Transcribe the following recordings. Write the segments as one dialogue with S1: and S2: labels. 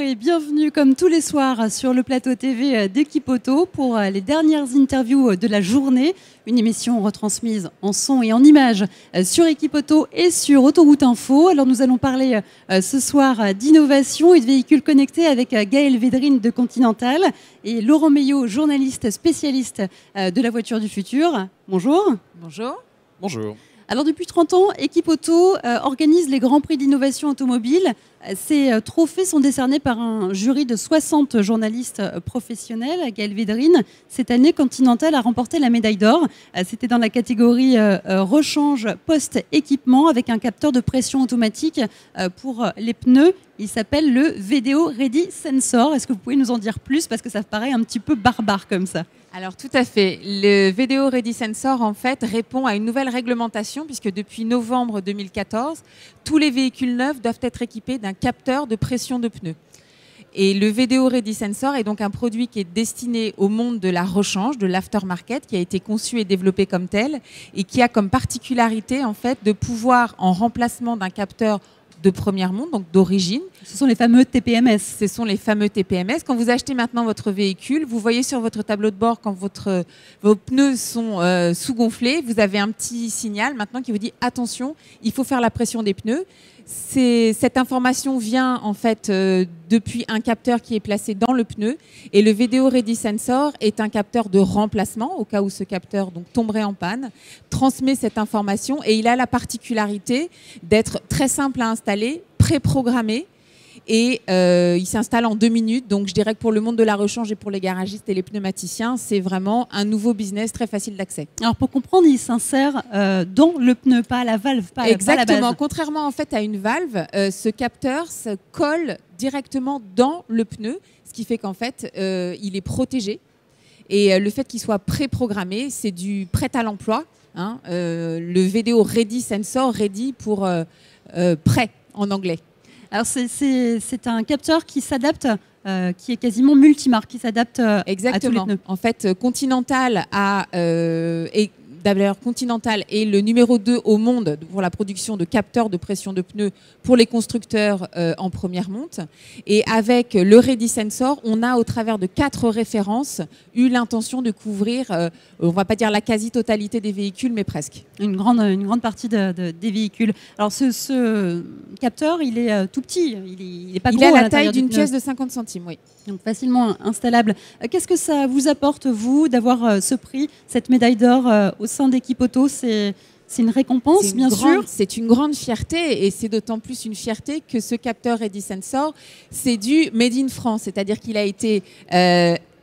S1: et bienvenue comme tous les soirs sur le plateau TV d'Équipe Auto pour les dernières interviews de la journée. Une émission retransmise en son et en images sur Équipe Auto et sur Autoroute Info. Alors nous allons parler ce soir d'innovation et de véhicules connectés avec Gaël Védrine de Continental et Laurent Meillot, journaliste spécialiste de la voiture du futur. Bonjour.
S2: Bonjour.
S3: Bonjour.
S1: Alors depuis 30 ans, Équipe Auto organise les grands prix d'innovation automobile. Ces trophées sont décernés par un jury de 60 journalistes professionnels. Gaël Védrine, cette année, Continental a remporté la médaille d'or. C'était dans la catégorie rechange post-équipement avec un capteur de pression automatique pour les pneus. Il s'appelle le VDO Ready Sensor. Est-ce que vous pouvez nous en dire plus parce que ça paraît un petit peu barbare comme ça?
S2: Alors tout à fait. Le VDO Ready Sensor en fait répond à une nouvelle réglementation puisque depuis novembre 2014, tous les véhicules neufs doivent être équipés d'un capteur de pression de pneus. Et le VDO Ready Sensor est donc un produit qui est destiné au monde de la rechange, de l'aftermarket, qui a été conçu et développé comme tel et qui a comme particularité en fait de pouvoir, en remplacement d'un capteur de première monte, donc d'origine.
S1: Ce sont les fameux TPMS.
S2: Ce sont les fameux TPMS. Quand vous achetez maintenant votre véhicule, vous voyez sur votre tableau de bord quand vos pneus sont sous-gonflés, vous avez un petit signal maintenant qui vous dit attention, il faut faire la pression des pneus. Cette information vient en fait depuis un capteur qui est placé dans le pneu et le VDO Ready Sensor est un capteur de remplacement au cas où ce capteur donc tomberait en panne, transmet cette information et il a la particularité d'être très simple à installer, préprogrammé et il s'installe en 2 minutes. Donc je dirais que pour le monde de la rechange et pour les garagistes et les pneumaticiens, c'est vraiment un nouveau business très facile d'accès.
S1: Alors pour comprendre, il s'insère dans le pneu, pas à la valve, pas
S2: Exactement.
S1: Pas à la base.
S2: Contrairement en fait à une valve, ce capteur se colle directement dans le pneu, ce qui fait qu'en fait il est protégé. Et le fait qu'il soit préprogrammé, c'est du prêt à l'emploi. Hein, le VDO Ready Sensor, ready pour prêt en anglais.
S1: Alors c'est un capteur qui s'adapte, qui est quasiment multimarque, qui s'adapte à tous les pneus.
S2: En fait, Continental d'ailleurs, Continental est le numéro 2 au monde pour la production de capteurs de pression de pneus pour les constructeurs en première monte. Et avec le Ready Sensor, on a au travers de 4 références eu l'intention de couvrir, on ne va pas dire la quasi-totalité des véhicules, mais presque.
S1: Une grande partie des véhicules. Alors ce capteur, il est tout petit, il est pas gros.
S2: Il a la taille d'une pièce de 50 centimes, oui.
S1: Donc facilement installable. Qu'est-ce que ça vous apporte, vous, d'avoir ce prix, cette médaille d'or au sein d'Équipe Auto? C'est une récompense, bien sûr.
S2: C'est une grande fierté et c'est d'autant plus une fierté que ce capteur Ready Sensor, c'est du Made in France, c'est-à-dire qu'il a été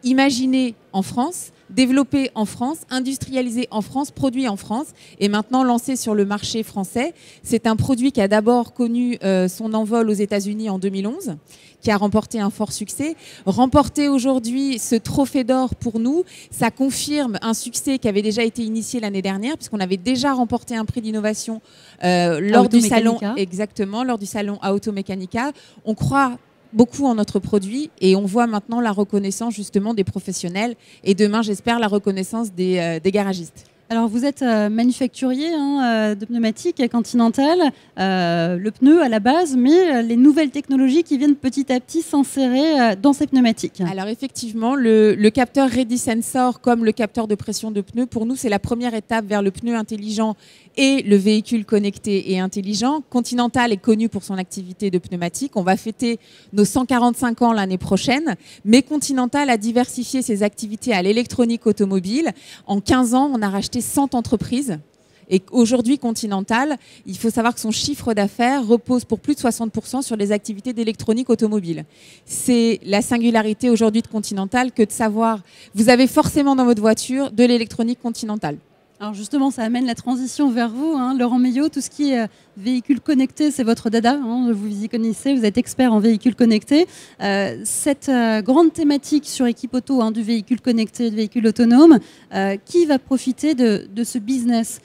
S2: imaginé en France, développé en France, industrialisé en France, produit en France et maintenant lancé sur le marché français. C'est un produit qui a d'abord connu son envol aux États-Unis en 2011, qui a remporté un fort succès. Remporter aujourd'hui ce trophée d'or pour nous, ça confirme un succès qui avait déjà été initié l'année dernière puisqu'on avait déjà remporté un prix d'innovation lors du salon, exactement, lors du salon Automechanica. On croit beaucoup en notre produit et on voit maintenant la reconnaissance justement des professionnels et demain j'espère la reconnaissance des garagistes.
S1: Alors vous êtes manufacturier de pneumatiques à Continental, le pneu à la base, mais les nouvelles technologies qui viennent petit à petit s'insérer dans ces pneumatiques.
S2: Alors effectivement, le capteur Ready Sensor comme le capteur de pression de pneu, pour nous c'est la première étape vers le pneu intelligent et le véhicule connecté et intelligent. Continental est connu pour son activité de pneumatique. On va fêter nos 145 ans l'année prochaine, mais Continental a diversifié ses activités à l'électronique automobile. En 15 ans, on a racheté 100 entreprises. Et aujourd'hui, Continental, il faut savoir que son chiffre d'affaires repose pour plus de 60% sur les activités d'électronique automobile. C'est la singularité aujourd'hui de Continental que de savoir, vous avez forcément dans votre voiture de l'électronique Continental.
S1: Alors justement, ça amène la transition vers vous, Laurent Meillot. Tout ce qui est véhicules connectés, c'est votre dada. Vous y connaissez, vous êtes expert en véhicules connectés. Cette grande thématique sur Équipe Auto du véhicule connecté, du véhicule autonome, qui va profiter de ce business?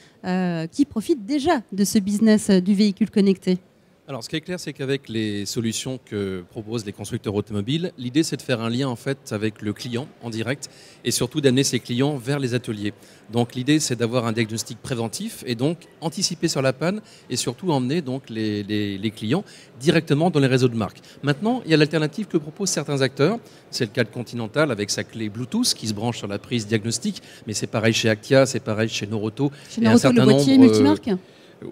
S1: Qui profite déjà de ce business du véhicule connecté?
S3: Alors, ce qui est clair, c'est qu'avec les solutions que proposent les constructeurs automobiles, l'idée, c'est de faire un lien en fait avec le client en direct et surtout d'amener ses clients vers les ateliers. Donc, l'idée, c'est d'avoir un diagnostic préventif et donc anticiper sur la panne et surtout emmener donc les clients directement dans les réseaux de marque. Maintenant, il y a l'alternative que proposent certains acteurs. C'est le cas de Continental avec sa clé Bluetooth qui se branche sur la prise diagnostique, mais c'est pareil chez Actia, c'est pareil chez Noroto.
S1: Chez Noroto, le boîtier multimarque.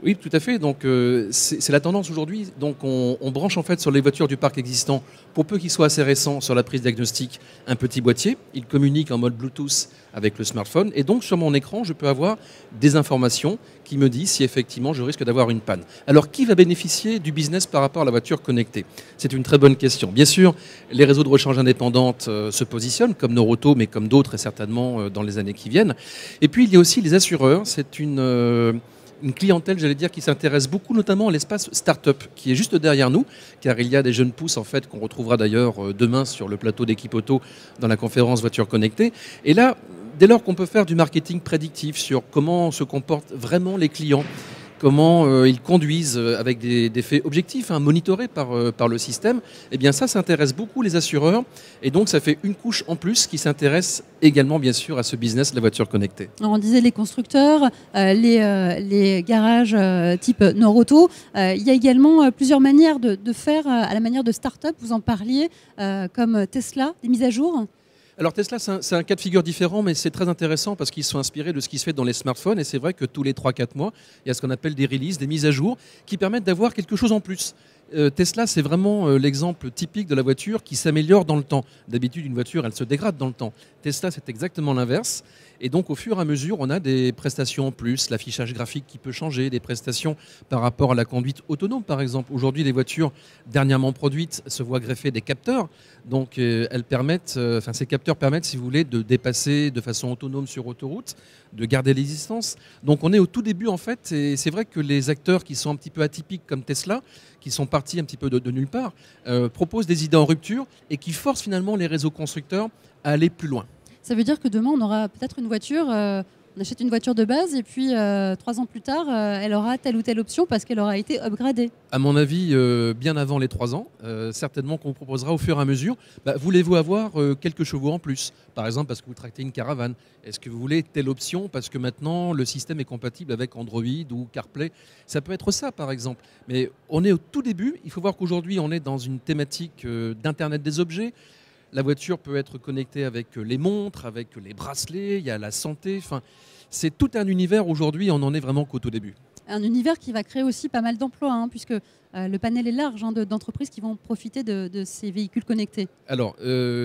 S3: Oui, tout à fait. Donc, c'est la tendance aujourd'hui. Donc, on branche en fait sur les voitures du parc existant, pour peu qu'ils soient assez récents, sur la prise diagnostique, un petit boîtier. Il communique en mode Bluetooth avec le smartphone. Et donc, sur mon écran, je peux avoir des informations qui me disent si effectivement je risque d'avoir une panne. Alors, qui va bénéficier du business par rapport à la voiture connectée? C'est une très bonne question. Bien sûr, les réseaux de rechange indépendantes se positionnent, comme Noroto, mais comme d'autres, et certainement dans les années qui viennent. Et puis, il y a aussi les assureurs. C'est une clientèle, j'allais dire, qui s'intéresse beaucoup notamment à l'espace start-up, qui est juste derrière nous, car il y a des jeunes pousses en fait qu'on retrouvera d'ailleurs demain sur le plateau d'Équipe Auto dans la conférence Voiture Connectée. Et là, dès lors qu'on peut faire du marketing prédictif sur comment se comportent vraiment les clients, comment ils conduisent avec des faits objectifs, monitorés par le système, eh bien ça intéresse beaucoup les assureurs et donc ça fait une couche en plus qui s'intéresse également bien sûr à ce business de la voiture connectée.
S1: Alors on disait les constructeurs, les garages type Noroto. Il y a également plusieurs manières de faire à la manière de start-up, vous en parliez, comme Tesla, des mises à jour.
S3: Alors Tesla, c'est un cas de figure différent, mais c'est très intéressant parce qu'ils sont inspirés de ce qui se fait dans les smartphones. Et c'est vrai que tous les 3-4 mois, il y a ce qu'on appelle des releases, des mises à jour, qui permettent d'avoir quelque chose en plus. Tesla, c'est vraiment l'exemple typique de la voiture qui s'améliore dans le temps. D'habitude, une voiture, elle se dégrade dans le temps. Tesla, c'est exactement l'inverse. Et donc, au fur et à mesure, on a des prestations en plus, l'affichage graphique qui peut changer, des prestations par rapport à la conduite autonome, par exemple. Aujourd'hui, les voitures dernièrement produites se voient greffer des capteurs. Donc, ces capteurs permettent, si vous voulez, de dépasser de façon autonome sur autoroute, de garder les distances. Donc, on est au tout début, en fait. Et c'est vrai que les acteurs qui sont un petit peu atypiques comme Tesla, qui sont partis un petit peu de nulle part, proposent des idées en rupture et qui forcent finalement les réseaux constructeurs à aller plus loin.
S1: Ça veut dire que demain, on aura peut-être une voiture, on achète une voiture de base et puis 3 ans plus tard, elle aura telle ou telle option parce qu'elle aura été upgradée.
S3: À mon avis, bien avant les 3 ans, certainement qu'on vous proposera au fur et à mesure. Voulez-vous avoir quelques chevaux en plus? Par exemple, parce que vous tractez une caravane. Est-ce que vous voulez telle option parce que maintenant le système est compatible avec Android ou CarPlay? Ça peut être ça, par exemple. Mais on est au tout début. Il faut voir qu'aujourd'hui, on est dans une thématique d'Internet des objets. La voiture peut être connectée avec les montres, avec les bracelets, il y a la santé. Enfin, c'est tout un univers aujourd'hui, on en est vraiment qu'au tout début.
S1: Un univers qui va créer aussi pas mal d'emplois, puisque le panel est large d'entreprises qui vont profiter de ces véhicules connectés.
S3: Alors,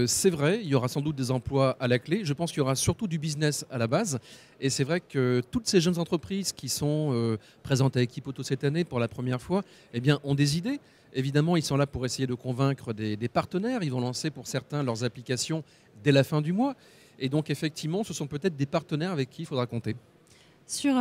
S3: c'est vrai, il y aura sans doute des emplois à la clé. Je pense qu'il y aura surtout du business à la base. Et c'est vrai que toutes ces jeunes entreprises qui sont présentes à Équipe Auto cette année pour la première fois, eh bien, ont des idées. Évidemment, ils sont là pour essayer de convaincre des partenaires. Ils vont lancer pour certains leurs applications dès la fin du mois. Et donc, effectivement, ce sont peut-être des partenaires avec qui il faudra compter.
S1: Sur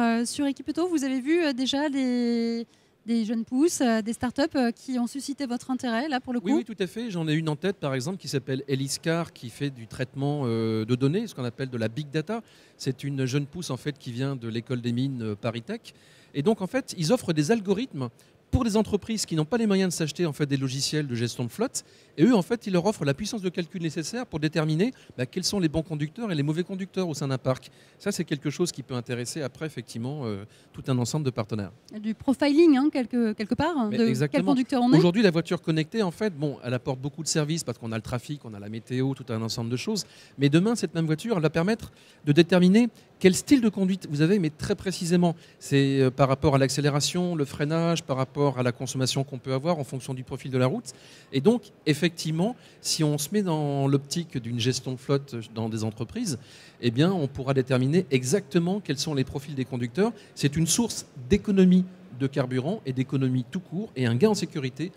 S1: Équipe Auto, vous avez vu déjà des jeunes pousses, des startups qui ont suscité votre intérêt, là, pour le coup?
S3: Oui, tout à fait. J'en ai une en tête, par exemple, qui s'appelle Eliscar, qui fait du traitement de données, ce qu'on appelle de la big data. C'est une jeune pousse, en fait, qui vient de l'école des mines Paris Tech. Et donc, en fait, ils offrent des algorithmes pour des entreprises qui n'ont pas les moyens de s'acheter en fait, des logiciels de gestion de flotte. Et eux, en fait, ils leur offrent la puissance de calcul nécessaire pour déterminer quels sont les bons conducteurs et les mauvais conducteurs au sein d'un parc. Ça, c'est quelque chose qui peut intéresser après, effectivement, tout un ensemble de partenaires.
S1: Du profiling, quelque part, de quel conducteur on est.
S3: Aujourd'hui, la voiture connectée, en fait, elle apporte beaucoup de services parce qu'on a le trafic, on a la météo, tout un ensemble de choses. Mais demain, cette même voiture, elle va permettre de déterminer quel style de conduite vous avez, mais très précisément. C'est par rapport à l'accélération, le freinage, par rapport à la consommation qu'on peut avoir en fonction du profil de la route. Et donc, effectivement, si on se met dans l'optique d'une gestion de flotte dans des entreprises, eh bien, on pourra déterminer exactement quels sont les profils des conducteurs. C'est une source d'économie de carburant et d'économie tout court et un gain en sécurité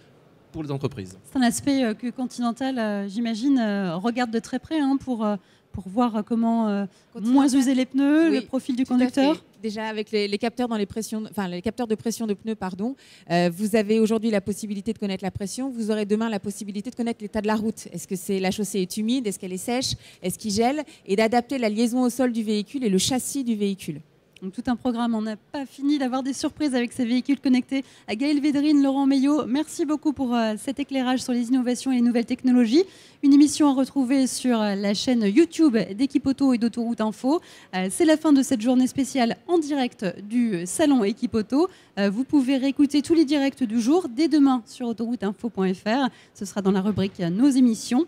S3: pour les entreprises.
S1: C'est un aspect que Continental, j'imagine, regarde de très près pour voir comment moins user les pneus, oui, le profil du conducteur.
S2: Déjà avec les capteurs les capteurs de pression de pneus, vous avez aujourd'hui la possibilité de connaître la pression. Vous aurez demain la possibilité de connaître l'état de la route. Est-ce que la chaussée est humide? Est-ce qu'elle est sèche? Est-ce qu'il gèle? Et d'adapter la liaison au sol du véhicule et le châssis du véhicule.
S1: Donc, tout un programme, on n'a pas fini d'avoir des surprises avec ces véhicules connectés. À Gaël Védrine, Laurent Meillot, merci beaucoup pour cet éclairage sur les innovations et les nouvelles technologies. Une émission à retrouver sur la chaîne YouTube d'Equipe Auto et d'Autoroute Info. C'est la fin de cette journée spéciale en direct du salon Equipe Auto. Vous pouvez réécouter tous les directs du jour dès demain sur autorouteinfo.fr. Ce sera dans la rubrique Nos émissions.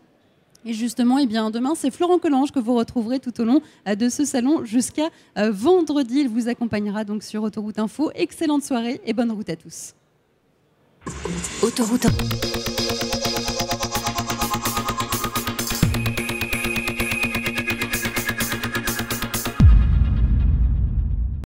S1: Et justement, demain, c'est Florent Collange que vous retrouverez tout au long de ce salon jusqu'à vendredi. Il vous accompagnera donc sur Autoroute Info. Excellente soirée et bonne route à tous.
S4: Autoroute